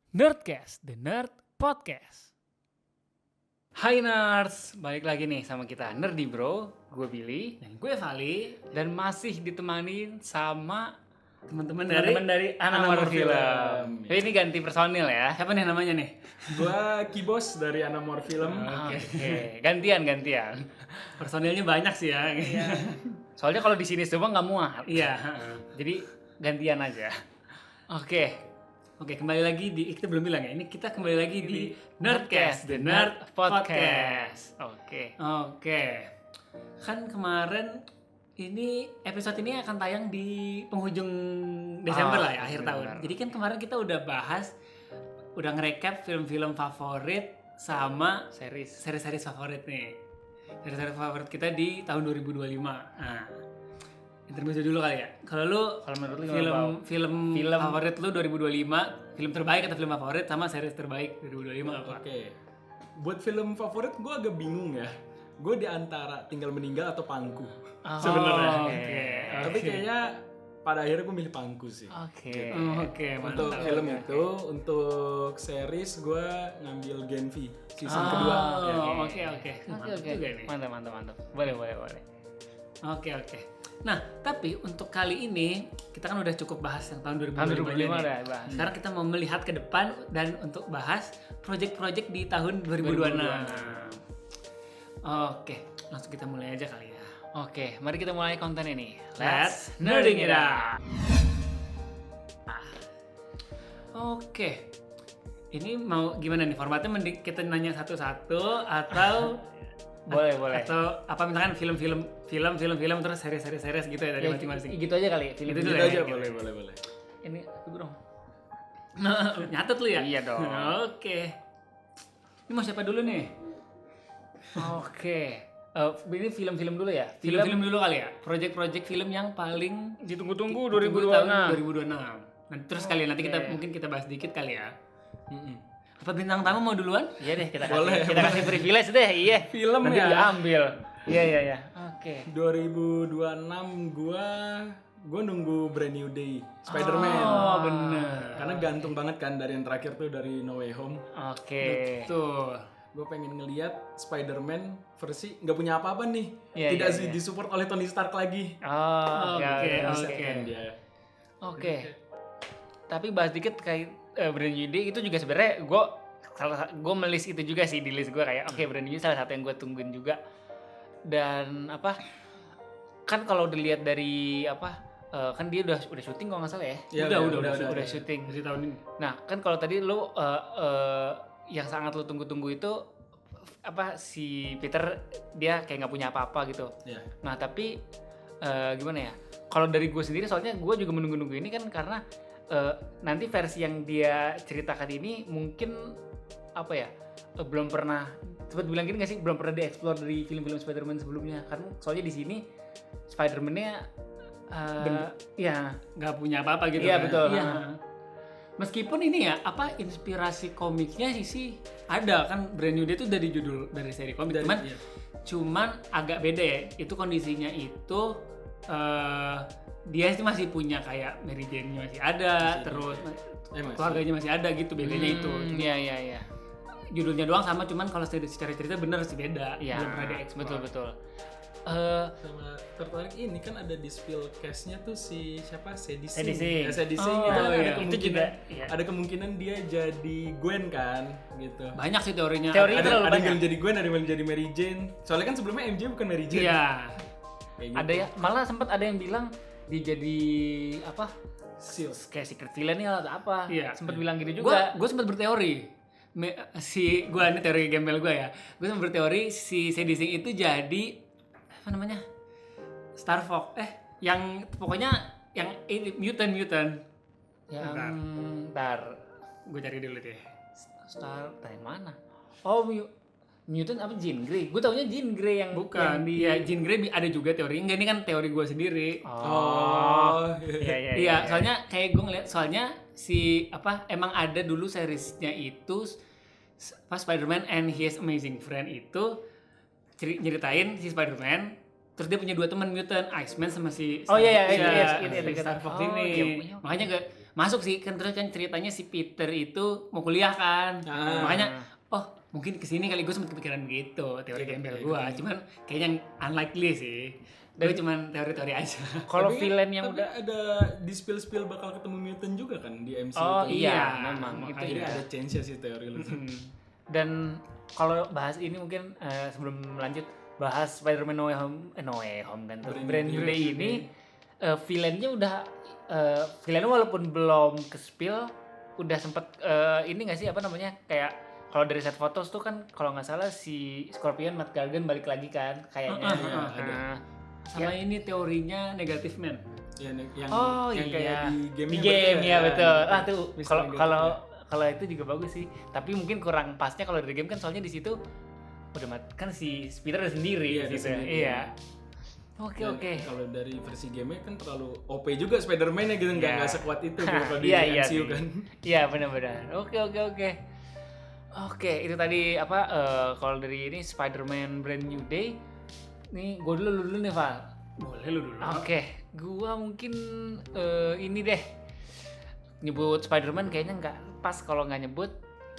Nerdcast, The Nerd Podcast. Hai Nerds, balik lagi nih sama kita Nerdy Bro, gue Billy Dan gue Vali, dan masih ditemani sama teman-teman teman-teman dari Anamor Film. Film. Ini ganti personil ya. Siapa nih namanya nih? Gua Kibos dari Anamor Film. Oke, gantian. Personilnya banyak sih ya. Soalnya kalau di sini semua nggak muat. Iya. Jadi gantian aja. Oke, kembali lagi kita belum bilang ya. Ini kita kembali lagi di Nerdcast, The Nerd Podcast. Oke. Kan kemarin ini episode ini akan tayang di penghujung Desember lah ya, akhir benar. tahun. Jadi kan kemarin kita udah nge-recap film-film favorit sama Series. seri-seri favorit nih. Seri-seri favorit kita di tahun 2025. Nah, intermezzo dulu kali ya. Kalau lu Kalau menurut lu film Film. favorit lu 2025, film terbaik atau film favorit sama series terbaik 2025 apa? Oke. Buat film favorit gua agak bingung ya. Gue di antara Tinggal Meninggal atau Pangku. Sebenarnya. Oke. Tapi kayaknya pada akhirnya gue milih Pangku sih. Oke. Oke, Untuk mantap. film itu, untuk series gue ngambil Gen V season kedua. Ya. Oke. Mantap juga nih. Mantap. Boleh. Oke. Nah, tapi untuk kali ini kita kan udah cukup bahas yang tahun 2025 Tahun 2025 nih. udah bahas. Sekarang kita mau melihat ke depan dan untuk bahas project-project di tahun 2026. Oke, langsung kita mulai aja kali ya. Oke, mari kita mulai konten ini. Let's nerding it up. Oke. Ini mau gimana nih formatnya? Mending kita nanya satu-satu atau Boleh. atau apa misalkan film terus series gitu ya dari masing-masing. Gitu aja kali. Film Gitu Gitu dulu ya. aja boleh. Ini aku dong. Nyatet lu ya? Iya dong. Oke. Ini mau siapa dulu nih? Oke. Ini film-film dulu ya. Film-film dulu kali ya. Project-project film yang paling ditunggu-tunggu tahun 2026. 2026. Nah, terus kali nanti Oke. mungkin kita bahas dikit kali ya. Apa bintang tamu mau duluan? Iya deh, kita Boleh, kasih privilege deh. Iya. Film Nanti ya. diambil. Iya. Oke. 2026 gue nunggu Brand New Day Spider-Man. Oh, bener. Karena gantung banget kan dari yang terakhir tuh dari No Way Home. Oke. Tuh. Gue pengen ngeliat Spider-Man versi nggak punya apa-apa nih, Iya, tidak iya. disupport oleh Tony Stark lagi. Oh, Oke. Bisa kan dia. Oke. Tapi bahas dikit kayak Brand New Day itu juga sebenarnya gue melis itu juga sih di list gue kayak oke, Brand New Day salah satu yang gue tungguin juga. Dan apa? Kan kalau dilihat dari apa? Kan dia udah syuting kalau nggak salah ya. Ya, Udah syuting. Dari tahun ini. Nah, kan kalau tadi lu yang sangat lu tunggu-tunggu itu apa si Peter dia kayak nggak punya apa-apa gitu. Ya. Nah, tapi gimana ya? Kalau dari gue sendiri soalnya gue juga menunggu-nunggu ini kan karena nanti versi yang dia ceritakan ini mungkin apa ya? Belum pernah sempat bilang gini nggak sih? Belum pernah dieksplor dari film-film Spider-Man sebelumnya. Karena soalnya di sini Spider-Man-nya ya Nggak punya apa-apa gitu. Iya, kan? betul. Iya. Meskipun ini ya apa inspirasi komiknya sih ada kan Brand New Day itu dari seri komik. Dari- Cuman agak beda ya. Itu kondisinya itu dia sih masih punya kayak Mary Jane-nya masih ada, terus Masih. keluarganya masih ada gitu, bedanya itu. Iya. Judulnya doang sama, cuman kalau secara cerita bener sih beda. Iya. Belum pernah dieksplor. Betul. Sama tertarik ini kan ada di spill cast-nya tuh si siapa Sadie Sadie Sink. Sink. Sadie Sink Oh, itu iya. ada Itu kemungkinan juga, iya. ada kemungkinan dia jadi Gwen kan gitu. Banyak sih teorinya. Teori Ada terlalu yang banyak. jadi Gwen, ada yang jadi Mary Jane. Soalnya kan sebelumnya MJ bukan Mary Jane. Iya. Kayak gitu. Ada ya, malah sempat ada yang bilang dia jadi apa? Seal. Kayak secret villain atau apa? Iya. Sempat bilang gitu juga. Gue sempat berteori ini teori gembel gue ya. Gue sempat berteori si Sadie Sink itu jadi apa namanya? Star Fox. Yang pokoknya yang ini mutant. Yang Bentar. ntar Gue cari dulu deh. Star dari mana? Oh, Mutant apa Jean Grey? Gue taunya Jean Grey yang Bukan. yang di Ya Jean Grey ada juga teori. Enggak, ini kan teori gue sendiri. Oh. Iya. Iya, soalnya kayak gue ngeliat, soalnya si apa emang ada dulu seriesnya itu pas Spider-Man and His Amazing Friend itu nyeritain si Spider-Man, terus dia punya dua teman mutant, Iceman sama si Oh, iya, si iya, Star Fox oh, ini. iya. masuk sih kan, terus kan ceritanya si Peter itu mau kuliah kan. Makanya oh mungkin kesini kali, gue sempet kepikiran begitu teori gembel gue, cuman kayaknya unlikely sih. Gue cuman teori-teori aja. Kalau Tapi villain yang tapi udah ada di spill bakal ketemu mutant juga kan di MCU Oh itu. iya, memang itu Jadi ya. ada chance sih teori lu. Dan kalau bahas ini mungkin sebelum lanjut bahas Spider-Man No Way Home kan tuh. Brand New Day ini villainnya udah villainnya walaupun belum ke spill udah sempet ini nggak sih apa namanya kayak kalau dari set fotos tuh kan kalau nggak salah si Scorpion Matt Gargan balik lagi kan kayaknya. ada. Sama ini teorinya Negative Man. Ya, yang Oh yang iya, kayak di di game game ya betul. Ah tuh Mr. kalau Negative, kalau ya. kalau itu juga bagus sih. Tapi mungkin kurang pasnya kalau dari game kan soalnya di situ udah kan si Peter udah sendiri Iya, gitu. dia sendiri. Iya. Oke Dan oke. Kalau dari versi game kan terlalu OP juga Spider-Man ya gitu, Iya. nggak sekuat itu gitu kalau di Iya, iya MCU sih. kan. Iya benar-benar. Oke. Oke itu tadi apa kalau dari ini Spider-Man Brand New Day. Nih gue dulu nih Val. Boleh lu dulu. Oke, gua mungkin ini deh nyebut Spider-Man kayaknya nggak pas kalau nggak nyebut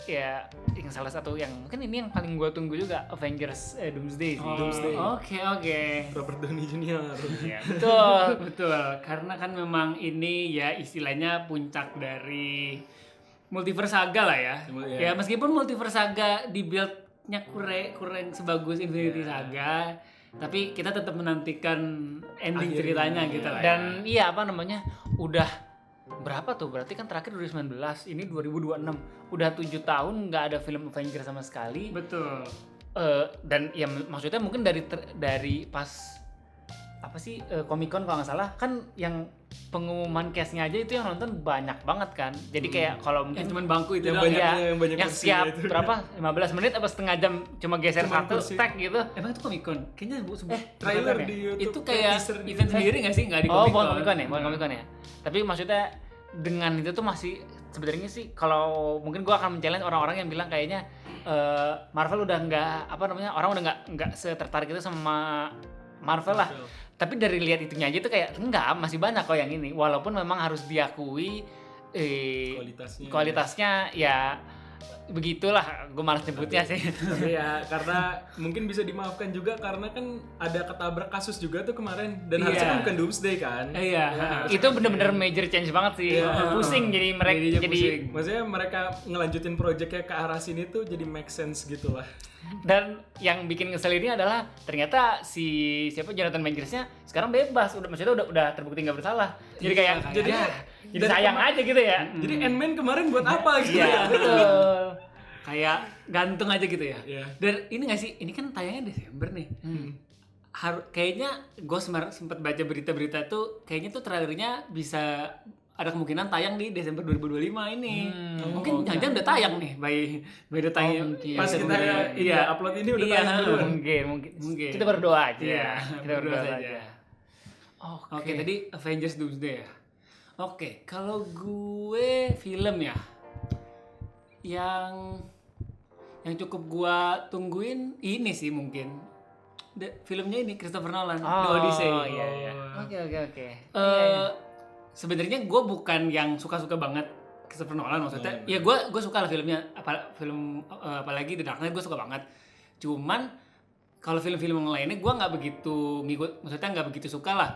ya yang salah satu yang mungkin ini yang paling gua tunggu juga Avengers Doomsday sih. Doomsday. Oke. Robert Downey Jr. Iya, betul. Betul, karena kan memang ini ya istilahnya puncak dari multiverse saga lah ya. Iya. Ya meskipun multiverse saga di build-nya kurang sebagus Infinity Saga, tapi kita tetap menantikan ending Akhirnya, ceritanya iya. gitu lah. Dan iya apa namanya udah berapa tuh berarti kan terakhir 2019 ini 2026 udah 7 tahun nggak ada film Avengers sama sekali. Betul. Dan ya maksudnya mungkin dari pas apa sih Comic Con kalau nggak salah kan yang pengumuman cast-nya aja itu yang nonton banyak banget kan. Jadi kayak kalau mungkin Yang cuman bangku itu Yang doang. banyak- ya. yang banyak yang kursinya setiap itu. berapa 15 menit apa setengah jam cuma geser Cuma satu kursi. stack gitu. Emang itu Comic Con? Kayaknya Trailer bukan ya? di YouTube itu kayak teaser di event YouTube. sendiri nggak sih? Nggak di Oh, Comic bukan Con. Comic Con ya, bukan Comic Con ya. Tapi maksudnya dengan itu tuh masih sebenarnya sih kalau mungkin gua akan men-challenge orang-orang yang bilang kayaknya Marvel udah nggak apa namanya orang udah nggak setertarik itu sama Marvel lah. Tapi dari lihat itunya aja tuh kayak enggak masih banyak kok yang ini walaupun memang harus diakui kualitasnya ya begitulah gue malas nyebutnya sih. Tapi ya karena mungkin bisa dimaafkan juga karena kan ada ketabrak kasus juga tuh kemarin dan harusnya kan bukan Doomsday kan. Iya. Itu bener-bener major change banget sih. Iya. Pusing jadi mereka Jadinya jadi pusing. Maksudnya mereka ngelanjutin proyeknya ke arah sini tuh jadi make sense gitu lah. dan yang bikin ngesel ini adalah ternyata si siapa Jonathan Majors-nya sekarang bebas maksudnya udah terbukti nggak bersalah. Jadi kayak jadi- jadi sayang aja gitu ya. Jadi Ant-Man kemarin buat apa gitu Iya, ya? betul. Kayak gantung aja gitu ya. Iya. Dan ini nggak sih? Ini kan tayangnya Desember nih. Kayaknya gue sempat baca berita-berita tuh kayaknya tuh trailernya bisa ada kemungkinan tayang di Desember 2025 ini. Mungkin jangan-jangan udah tayang nih by the time mungkin. Pas kita iya upload ini udah Iya. tayang duluan. Mungkin. Mungkin. Kita berdoa aja. Iya, Kita berdoa berdoa saja. saja. Oke. Oke, tadi Avengers Doomsday ya. Oke, kalau gue film ya yang cukup gua tungguin ini sih mungkin filmnya ini Christopher Nolan, The Odyssey. Oh iya iya. Oke. Sebenarnya gue bukan yang suka-suka banget Christopher Nolan maksudnya. Ya gue suka lah filmnya, apalagi The Dark Knight gue suka banget. Cuman kalau film-film yang lainnya gue nggak begitu ngikut, maksudnya nggak begitu suka lah.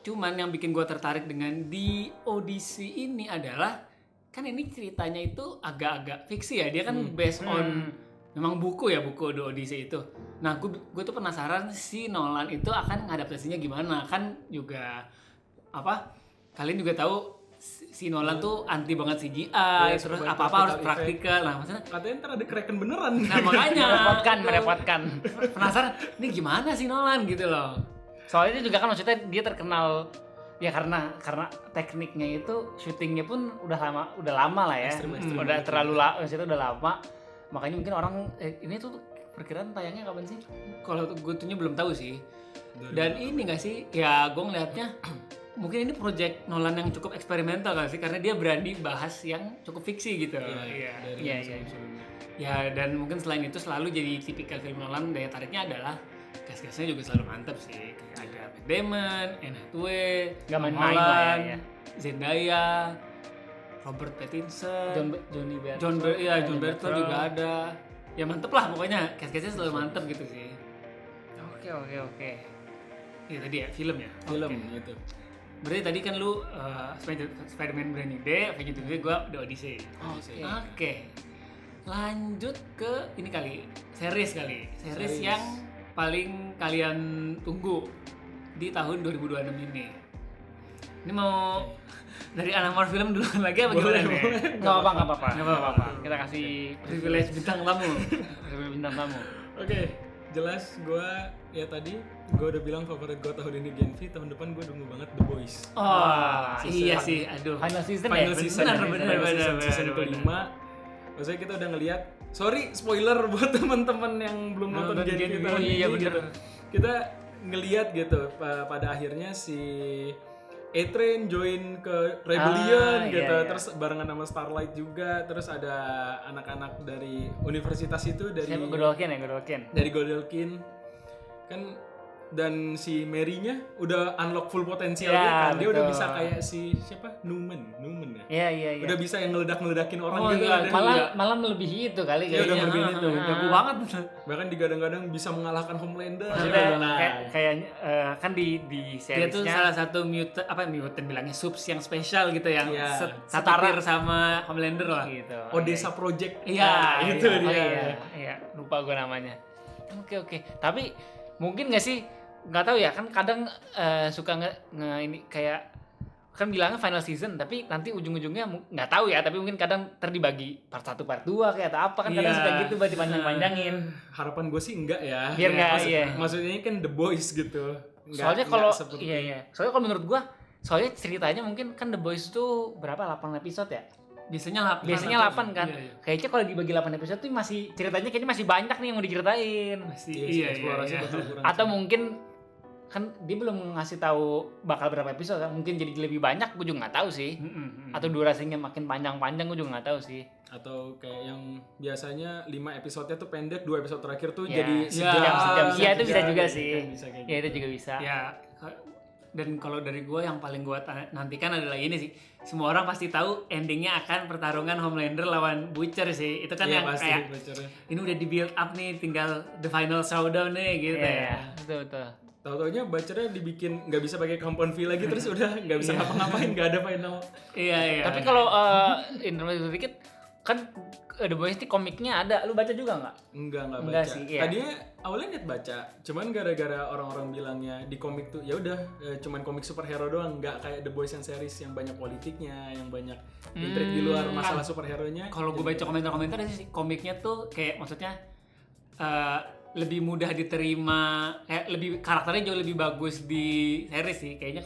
Cuman yang bikin gue tertarik dengan The Odyssey ini adalah kan ini ceritanya itu agak-agak fiksi ya, dia kan based on memang buku The Odyssey itu. Nah gue tuh penasaran si Nolan itu akan ngadaptasinya gimana, kan juga kalian juga tahu si Nolan tuh anti banget CGI, terus apa-apa harus praktikal. Nah maksudnya Katanya ntar ada Kraken beneran. nah makanya merepotkan. penasaran ini gimana sih Nolan gitu loh. Soalnya juga kan maksudnya dia terkenal ya karena tekniknya itu syutingnya pun udah lama lah ya. Ekstrim. Udah terlalu maksudnya udah lama. Makanya mungkin orang ini tuh perkiraan tayangnya kapan sih? Kalau gue tuhnya belum tahu sih. Dan ini nggak sih, ya gue ngeliatnya mungkin ini project Nolan yang cukup eksperimental kan sih, karena dia berani bahas yang cukup fiksi gitu. Iya. Ya dan mungkin selain itu selalu jadi tipikal film Nolan daya tariknya adalah cast-castnya juga selalu mantap sih. Kayak ada Matt Damon, Anne Hathaway, Gak Tom main-main lah Holland. ya. Zendaya, Robert Pattinson, John Bertrand juga ada. Ya mantep lah pokoknya, cast-castnya selalu mantep gitu sih. Oke. Itu tadi ya, film ya? Film Oke. gitu. Berarti tadi kan lu Spider-Man Brand New Day, Avengers Day, gue The Odyssey. Oke. Lanjut ke ini kali, series Series. yang paling kalian tunggu di tahun 2026 ini. Ini mau dari Anamor film dulu lagi apa gimana nih? Nggak apa-apa. Nggak apa-apa. Kita kasih Privilege bintang tamu. bintang tamu. Oke, jelas gue ya tadi gue udah bilang favorit gue tahun ini Gen V, tahun depan gue nunggu banget The Boys. Oh, iya sih, aduh. Final season Final ya? season, season kelima. Maksudnya kita udah ngelihat, sorry spoiler buat teman-teman yang belum nonton Gen V tahun ini. Iya bener. Gitu. Kita ngelihat gitu pada akhirnya si A-Train join ke Rebellion gitu, iya. terus barengan sama Starlight juga, terus ada anak-anak dari universitas itu dari Siapa? Godolkin. dari Godolkin kan, dan si Mary-nya udah unlock full potensialnya Ya, kan, dia udah betul. bisa kayak si siapa Newman ya, Iya. udah bisa yang ngeledak-ngeledakin orang Oh, gitu iya, kan. Malah melebihi itu kali Iya, udah kayaknya. melebihin itu. Jago banget. Bahkan digadang-gadang bisa mengalahkan Homelander. Maksudnya Nah, kayaknya kan di Dia tuh seriesnya salah satu mutant bilangnya subs yang spesial gitu yang Iya. satu tier sama Homelander lah. gitu. Odessa Project. Iya, Nah, itu Oh, dia. iya, lupa gue namanya. Oke. Tapi mungkin nggak sih, nggak tahu ya, kan kadang suka ini kayak kan bilangnya final season, tapi nanti ujung-ujungnya nggak tahu ya, tapi mungkin kadang dibagi part 1 part 2 kayak atau apa kan, kadang Iya. suka gitu buat dipanjang-panjangin. Harapan gue sih enggak ya. Biar nggak, iya. Maksudnya ini kan The Boys gitu. Soalnya kalau seperti- Soalnya kalau menurut gua, soalnya ceritanya mungkin kan The Boys itu berapa, 8 episode ya? Biasanya 8. Biasanya 8 kan. Iya. Kayaknya kalau dibagi 8 episode tuh masih ceritanya kayaknya masih banyak nih yang mau diceritain. Iya, eksplorasi bakal kurang. Atau mungkin kan dia belum ngasih tahu bakal berapa episode kan, mungkin jadi lebih banyak, gue juga nggak tahu sih. Atau durasinya makin panjang-panjang, gue juga nggak tahu sih. Atau kayak yang biasanya 5 episodenya tuh pendek, 2 episode terakhir tuh Ya, jadi sejam. Iya, itu bisa juga gitu sih. kan, bisa kayak Ya gitu. itu juga bisa. Ya, dan kalau dari gue yang paling gue nantikan adalah ini sih. Semua orang pasti tahu endingnya akan pertarungan Homelander lawan Butcher sih. Itu kan Iya, yang pasti kayak bocornya. ini udah di build up nih, tinggal the final showdown nih gitu Iya, ya. betul. Tahu-taunya Butchernya dibikin nggak bisa pakai compound V lagi, terus udah nggak bisa ngapa-ngapain, nggak ada final. Iya. Tapi kalau intermezzo sedikit kan, The Boys ini komiknya ada, lu baca juga nggak? Enggak Enggak baca. sih, iya. Tadinya awalnya niat baca, cuman gara-gara orang-orang bilangnya di komik tuh ya udah cuman komik superhero doang, nggak kayak The Boys yang series yang banyak politiknya, yang banyak intrik di luar masalah superhero-nya. Kalau gue baca komentar-komentar sih, komiknya tuh kayak maksudnya lebih mudah diterima, lebih karakternya jauh lebih bagus di series sih. Kayaknya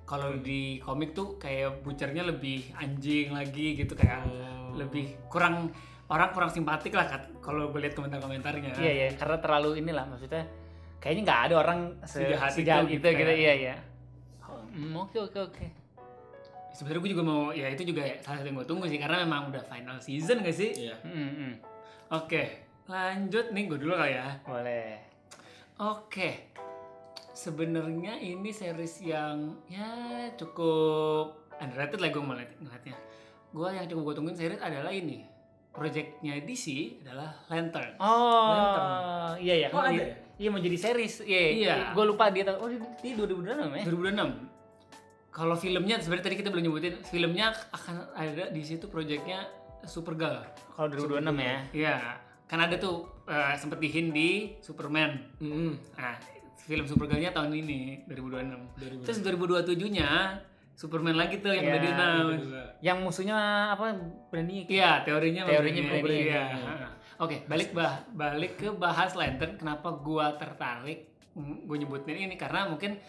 kalau di komik tuh kayak Butchernya lebih anjing lagi gitu, kayak lebih kurang simpatik lah kalau gue lihat komentar-komentarnya. Iya, karena terlalu inilah, maksudnya kayaknya nggak ada orang Sejahat sejahat itu itu gitu. kayak. Iya. Oke. Sebenarnya gue juga mau, ya itu juga salah satu yang gue tunggu sih, karena memang udah final season gak sih? Iya. Oke, lanjut nih gue dulu kali ya. Boleh. Oke, sebenarnya ini series yang ya cukup underrated lah gue ngeliatnya. Gue yang cukup gue tungguin series adalah ini, projectnya DC adalah Lantern. Oh, iya. Oh, ada ya? Iya, mau jadi series. Iya. Gue lupa dia. Oh, di 2006 ya? 2006. Kalau filmnya sebenarnya tadi kita belum nyebutin, filmnya akan ada di situ projectnya Supergirl. Kalau 2006 ya. Iya, kan ada tuh sempet dihin di Superman. Nah, film Supergirl-nya tahun ini 2026. Terus 2027-nya Superman lagi tuh yang Iya, udah di-announce. Yang musuhnya apa? Berani. Iya, teorinya Teorinya begini. Brainiac. Iya. Oke, balik ke bahas Lantern. Kenapa gua tertarik gue nyebutin ini karena mungkin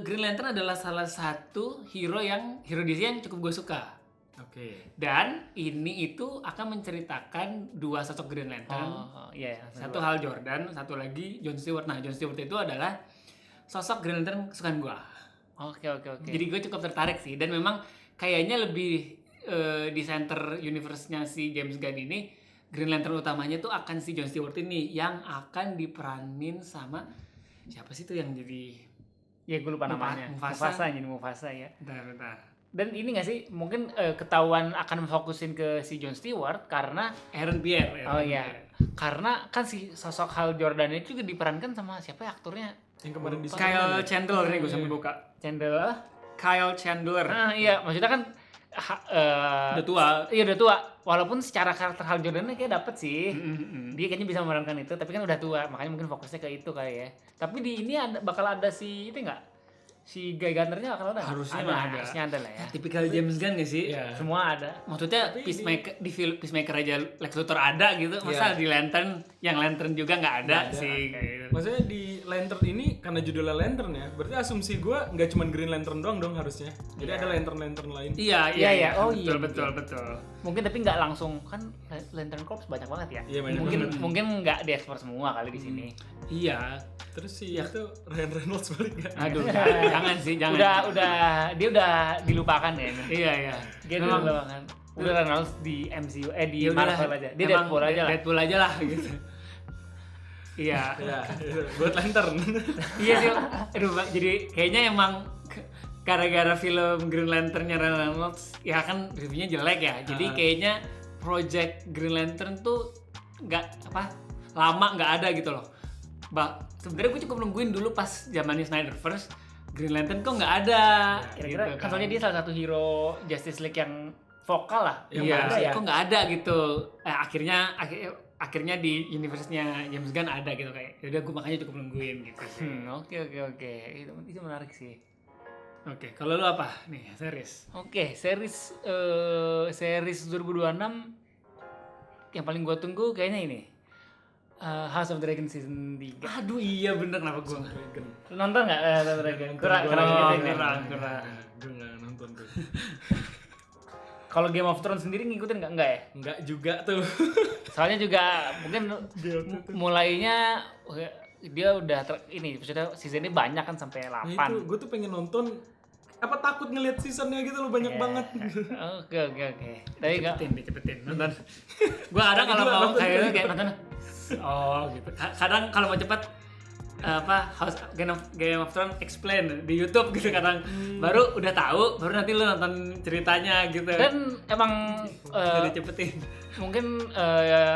Green Lantern adalah salah satu hero DC yang cukup gue suka. Oke. Dan ini itu akan menceritakan dua sosok Green Lantern. Iya. Satu Hal Jordan, satu lagi John Stewart. Nah, John Stewart itu adalah sosok Green Lantern kesukaan gua. Oke. Jadi gue cukup tertarik sih, dan memang kayaknya lebih di center universe-nya si James Gunn ini, Green Lantern utamanya tuh akan si John Stewart ini yang akan diperanin sama siapa sih tuh yang jadi Ya gue lupa namanya. Mufasa. Jadi Mufasa ya. Bentar. Dan ini nggak sih mungkin ketahuan akan fokusin ke si Jon Stewart karena Aaron Pierre. oh iya, karena kan si sosok Hal Jordan itu juga diperankan sama siapa ya aktornya? Yang kemarin di Kyle Chandler nih gue sambil buka. Chandler. Kyle Chandler. Iya, maksudnya kan Udah tua. Iya udah tua. Walaupun secara karakter Hal Jordan kayak dapet sih. Mm-mm. Dia kayaknya bisa memerankan itu, tapi kan udah tua, makanya mungkin fokusnya ke itu kali ya. Tapi di ini bakal ada si itu nggak? Si Guy Gunner-nya bakal ada. Harusnya ada. Harusnya ada lah ya. Tipikal James Gunn gak sih? Iya. Semua ada. Maksudnya Peacemaker di film Peacemaker aja Lex Luthor ada gitu, masa di Lantern yang Lantern juga nggak ada Nggak ada. sih kayak gitu. Maksudnya di Lantern ini karena judulnya Lantern ya, berarti asumsi gue nggak cuma Green Lantern doang harusnya. Jadi ada Lantern lain. Iya. Oh iya, Betul. Mungkin tapi nggak langsung kan Lantern Corps banyak banget ya. Iya, banyak mungkin nggak diekspor semua kali di sini. Iya. Terus si itu Ryan Reynolds balik nggak? Aduh, jangan sih, jangan. Dia udah dilupakan ya. Iya. Dia udah dilupakan. Udah Reynolds di MCU di Ya udahlah, Marvel aja. Dia emang Deadpool aja lah. Deadpool aja lah gitu. Iya. Ya, buat Lantern. Iya sih. Aduh, Pak, jadi kayaknya emang gara-gara film Green Lantern-nya Ryan Reynolds ya kan reviewnya jelek ya. Jadi kayaknya project Green Lantern tuh lama nggak ada gitu loh. Sebenarnya gue cukup nungguin dulu pas zamannya Snyderverse, Green Lantern kok nggak ada. Kira-kira gitu kan soalnya dia salah satu hero Justice League yang vokal lah. Iya, Ada ya. kok nggak ada gitu. Akhirnya di universe-nya James Gunn ada gitu kayak. Yaudah gue makanya cukup nungguin gitu sih. Oke. Itu menarik sih. Oke, kalau lu apa nih series? Oke, series 2026 yang paling gua tunggu kayaknya ini. House of Dragon season 3. Aduh iya bener kenapa gue Nonton nggak House of Dragon? Kurang kurang. Gue nggak nonton tuh. Kalau Game of Thrones sendiri ngikutin nggak ya? Nggak juga tuh. Soalnya juga mungkin mulainya dia udah ini maksudnya seasonnya banyak kan sampai 8. Nah itu gue tuh pengen nonton. Apa takut ngelihat seasonnya gitu loh banyak banget. Oke. Tapi nggak. Cepetin nonton. Gue kadang kalau mau kayak nonton. Oh gitu. Kadang kalau mau cepet Game of Thrones explain di YouTube gitu kadang baru udah tahu baru nanti lu nonton ceritanya gitu. Dan emang jadi cepetin. mungkin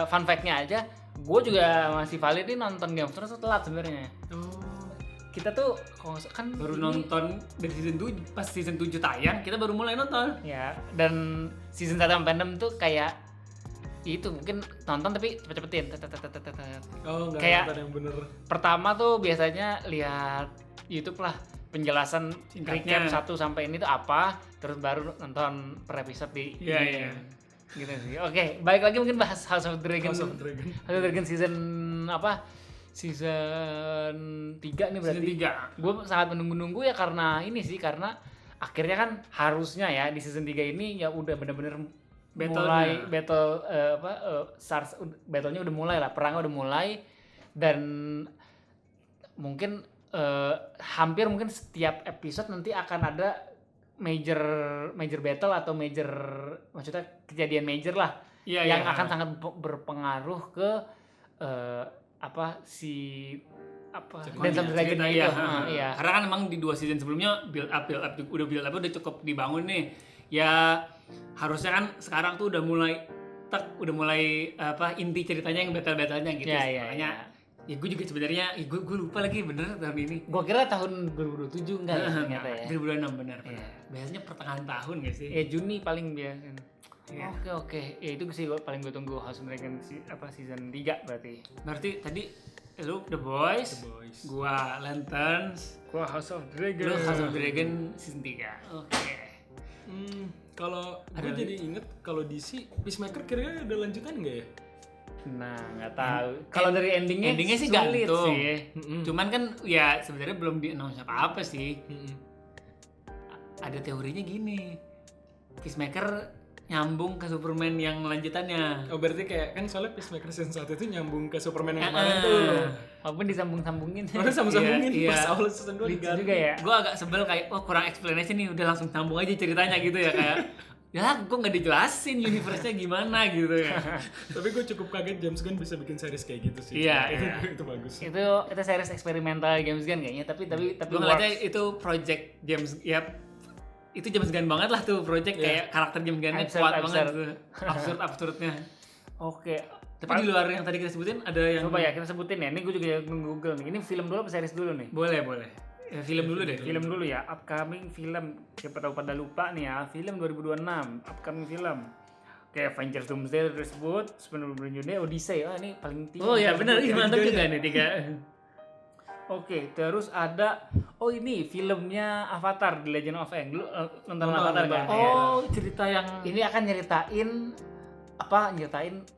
fun fact-nya aja, gue juga masih valid nih nonton Game of Thrones telat sebenarnya. Kita tuh kan Baru nonton dari season 7, pas season 7 tayang kita baru mulai nonton. ya, dan season 1 sampai 6 tuh kayak itu mungkin nonton tapi cepet-cepetin. Oh nggak Kayak- nonton yang bener. Pertama tuh biasanya lihat YouTube lah penjelasan Singkatnya. recap 1 sampai ini tuh apa, terus baru nonton per episode di Iya. gitu sih. Oke, balik lagi mungkin bahas House of Dragon. House of Dragon. House of Dragon season apa? Season 3 nih berarti. Season 3. Gue sangat menunggu-nunggu ya karena ini sih, karena akhirnya kan harusnya ya di season 3 ini ya udah bener-bener mulai battle-nya udah mulai lah, perangnya udah mulai, dan mungkin hampir mungkin setiap episode nanti akan ada major battle atau maksudnya kejadian major lah yang akan sangat berpengaruh ke Dance of the Dragon cerita, itu. iya. Karena kan emang di 2 season sebelumnya build up udah cukup dibangun nih. Ya harusnya kan sekarang tuh udah mulai inti ceritanya yang battle-battlenya gitu. Iya. Makanya ya gue juga sebenarnya gue lupa lagi bener tahun ini. Gue kira tahun 2027 enggak ya ternyata ya. 2026 bener. Iya. Biasanya pertengahan tahun gak sih? Juni paling biasa. Iya. Oke. Ya itu sih paling gue tunggu House of Dragon season 3 berarti. Berarti tadi lu The Boys, gua Lanterns, Gua House of lu Dragon. House of Dragon season 3. Oke. Kalau gue jadi inget kalau DC Peacemaker kira-kira ada lanjutan nggak ya? Nah, nggak tahu. Kalau dari endingnya sih sulit gantung. sih. Cuman kan ya sebenarnya belum di-announce apa-apa sih. Ada teorinya gini. Peacemaker nyambung ke Superman yang lanjutannya. Oh berarti kayak kan soalnya Peacemaker season 1 itu nyambung ke Superman yang kemarin tuh. Walaupun disambung-sambungin. Orang sama-sambungin Iya. pas awal season 2 Lucu diganti. juga ya. Gue agak sebel kayak kurang explanation nih, udah langsung sambung aja ceritanya gitu ya kayak ya kok nggak dijelasin universe-nya gimana gitu ya. Tapi gue cukup kaget James Gunn bisa bikin series kayak gitu sih. Iya, itu, iya. itu bagus. Itu series eksperimental James Gunn kayaknya, tapi Gue works. ngeliatnya itu project James, ya itu James Gunn banget lah tuh project, kayak karakter James Gunn-nya kuat banget tuh. Absurd-absurdnya. Oke. Tapi di luar yang tadi kita sebutin ada yang Coba ya kita sebutin ya. Ini gue juga Google nih. Ini film dulu apa series dulu nih? boleh. Ya, film dulu deh. Film dulu ya. Upcoming film. Siapa tahu pada lupa nih ya. Film 2026. Upcoming film. Kayak Avengers Doomsday tersebut, Spider-Man Dunia, Odyssey. Ah ini paling tinggi. Oh ya benar, ini mantap juga nih 3. Oke, terus ada ini filmnya Avatar The Legend of Aang. Lu nonton Avatar kan? Oh, cerita yang Ini akan nyeritain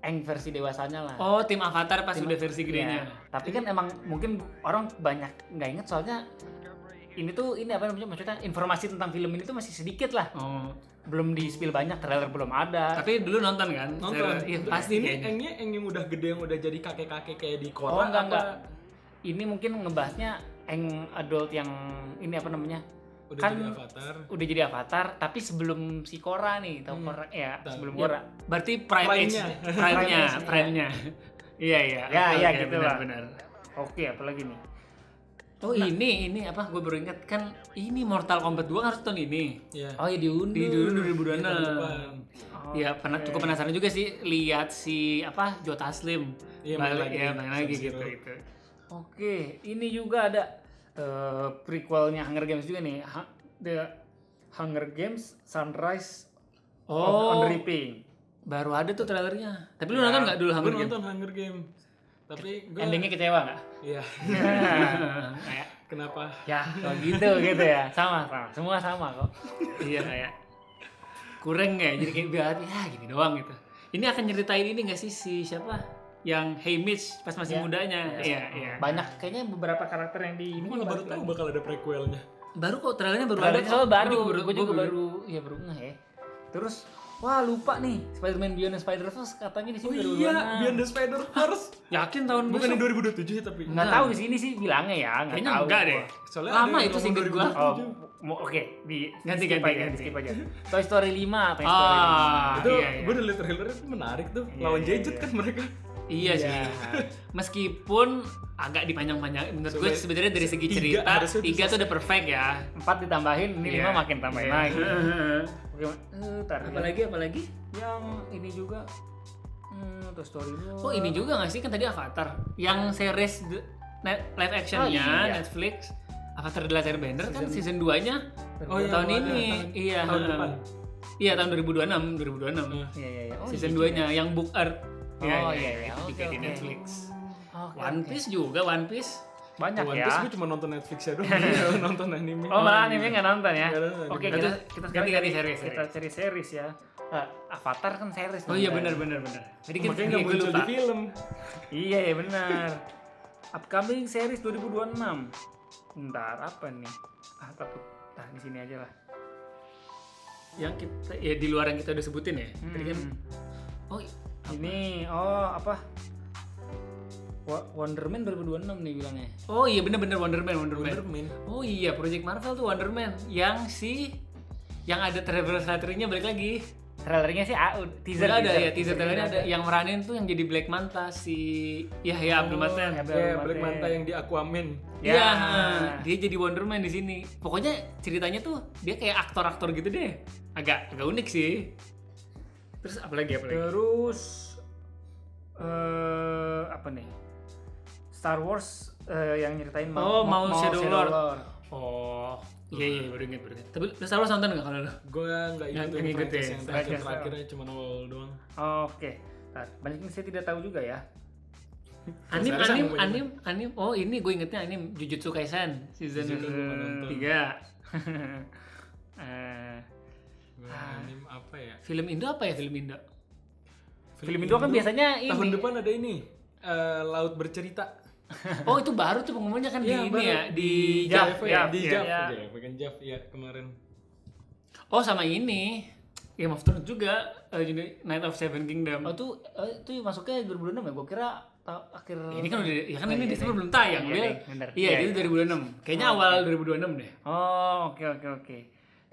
Aang versi dewasanya lah. oh tim Avatar pas udah versi gedenya. Iya. Tapi kan emang mungkin orang banyak nggak inget soalnya ini apa namanya, maksudnya informasi tentang film ini tuh masih sedikit lah. Oh, Belum di spill banyak, trailer belum ada. tapi dulu nonton kan? Nonton. Iya, Pasti ini kayaknya. Eng yang udah gede, yang udah jadi kakek-kakek kayak di Oh Korra. enggak. Ini mungkin ngebahasnya Aang adult yang ini apa namanya? Udah Kan jadi Avatar. udah jadi Avatar, tapi sebelum si Korra nih, tahu Korra ya, Tahu. sebelum Ya, Korra. berarti prime-nya. Prime-nya. Iya. Ya, Oke, gitu lah. benar. Oke, apalagi nih? Oh, ini apa? Gue baru ingat kan ini Mortal Kombat 2 harus tahun ini. Iya. Oh ya diundur. Di dulu 2026. Tahun depan. Ya, cukup penasaran juga sih lihat si apa Joe Taslim. Iya, main balik lagi. ya, main lagi Sub-Zero. gitu. Oke, ini juga ada prequelnya Hunger Games juga nih. The Hunger Games Sunrise on Oh, Reaping. baru ada tuh trailernya. Tapi lu nonton nggak dulu Gue Hunger Games? nonton Hunger Game. Tapi gue Endingnya kecewa nggak? Iya. Kayak Kenapa? Ya, kalau gitu ya. Sama. Semua sama kok. iya kayak kurang ya, jadi kayak biar ya gini doang gitu. Ini akan nyeritain ini nggak sih si siapa yang Haymitch pas masih Ya. mudanya? Iya. Banyak kayaknya beberapa karakter yang di ini Gue baru tahu bakal ada prequelnya. Baru kok trailernya baru Trailernya ada. soalnya kok. baru, Gua gue juga baru ngeh ya. Terus, wah lupa nih, Spider-Man Beyond the Spider-Verse katanya di Oh sini iya, Beyond the Spider-Verse. Yakin tahun Bukan besok? yang 2027 ya tapi. nggak tahu di sini sih bilangnya ya, nggak Kayaknya tahu. enggak deh. Soalnya Lama ada yang itu singkat ngomong gua. 2027. Oke, Ganti. di skip aja. Toy Story 5, Toy Story 5. Itu iya. gue udah liat trailernya itu menarik tuh. Iya, Lawan iya, Jejet iya. kan mereka. Iya sih. Meskipun agak dipanjang-panjang. Menurut gue Coba, sebenarnya dari segi tiga cerita, harusnya 3 bisa. tuh udah perfect ya. 4 ditambahin, ini 5 makin tambahin Iya. lagi. Oke, tar. Apalagi? Yang ini juga Toy Story 2. Oh ini juga nggak sih, kan tadi Avatar yang series live actionnya Oh, iya. Netflix Avatar The Last Airbender kan season 2-nya Oh, iya, tahun mau ada ini. Iya. tahun depan. Iya tahun 2026. Iya. Oh, Season iya 2-nya yang Book Earth. Oh, iya. Ketiga Oke, di oke. Netflix. Oke, One oke. Piece juga, One Piece. Banyak One ya. Piece gue cuma nonton Netflix ya doang. Nggak nonton anime. Oh, malah anime nggak nonton ya? Nggak nonton. Oke, Berarti kita ganti sekarang series. kita cari series ya. Avatar kan series. Oh iya nih, benar. Jadi kita Makanya nggak muncul di film. Iya ya benar. Upcoming series 2026. Ntar apa nih? Takut. Di sini aja lah. yang kita ya di luar yang kita udah sebutin ya. Tadi kan oh Ini apa? Wonder Man 2026 nih bilangnya. oh iya bener Wonder Man. Wonderman. Oh iya, Project Marvel tuh Wonder Man yang ada Trevor Slattery-nya balik lagi. Trailernya sih teaser Udah ada teaser. ya, teaser trailernya ada. Yang meranin tuh yang jadi Black Manta si Yahya Abdul Mateen. Ya, Black Manta yang di Aquaman. Ya. Iya, dia jadi Wonder Man di sini. Pokoknya ceritanya tuh dia kayak aktor-aktor gitu deh. Agak unik sih. Terus apalagi? Terus apa nih? Star Wars yang nyeritain Mau Shadow Lord. Lord. Oh, iya baru inget. Tapi lu Star Wars nonton nggak kalau lu? Gue nggak Yang ikutin ngikutin. franchise yang Franchise terakhirnya cuma awal doang. Oke. Nah, banyak yang saya tidak tahu juga ya. Anim. Oh ini gue ingetnya anim Jujutsu Kaisen season Jujutsu gue nggak nonton. 3. Anime apa ya? Film Indo apa ya film Indo? Film Indo kan biasanya ini. Tahun depan ada ini. Laut Bercerita. Oh itu baru tuh pengumumannya kan Iya, di ini baru. ya di Jav, Jav. ya. Di Iya. Jav. Bukan Jav ya kemarin. Oh sama ini Game of Thrones juga Night of Seven Kingdom. Oh itu masuknya 2026 ya? Gue kira akhir. Ini kan udah ya kan Oh, ini iya, Desember iya. belum tayang, Iya, Wil. bener. Iya, Iya, itu iya. 2026. Kayaknya awal 2026 deh. Oh, oke.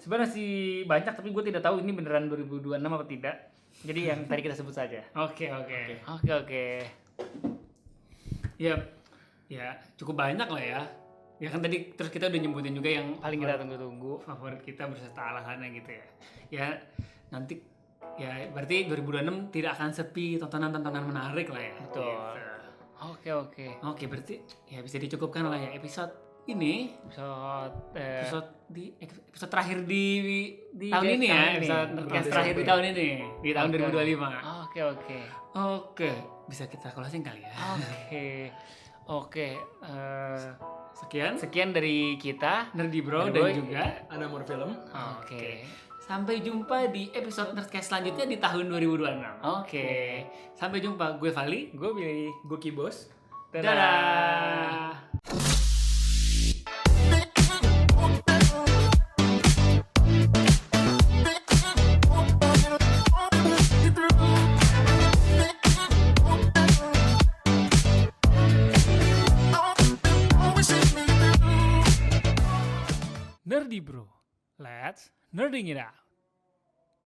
Sebenarnya masih banyak tapi gue tidak tahu ini beneran 2026 apa tidak. Jadi yang tadi kita sebut saja. Oke. Oke. Ya, cukup banyak lah ya. Ya kan tadi terus kita udah nyebutin juga yang Paling kita tunggu-tunggu. favorit kita berserta alasannya gitu ya. Ya nanti ya berarti 2026 tidak akan sepi tontonan-tontonan menarik lah ya. Betul. Gitu. Oke. Oke, berarti ya bisa dicukupkan lah ya episode ini. Episode terakhir di tahun ini ya, episode podcast terakhir di tahun ini, di tahun 2025. Oke. Oke, bisa kita closing kali ya. Oke. Sekian Sekian dari kita. Nerdy Bro Nerdy dan Boy. juga Anamur Film. Oke. sampai jumpa di episode Nerdcast selanjutnya di tahun 2026. Oke. Sampai jumpa, gue Vali. Gue Billy. Gue Kibos. Dadah. Nerdy Bro, let's nerding it out.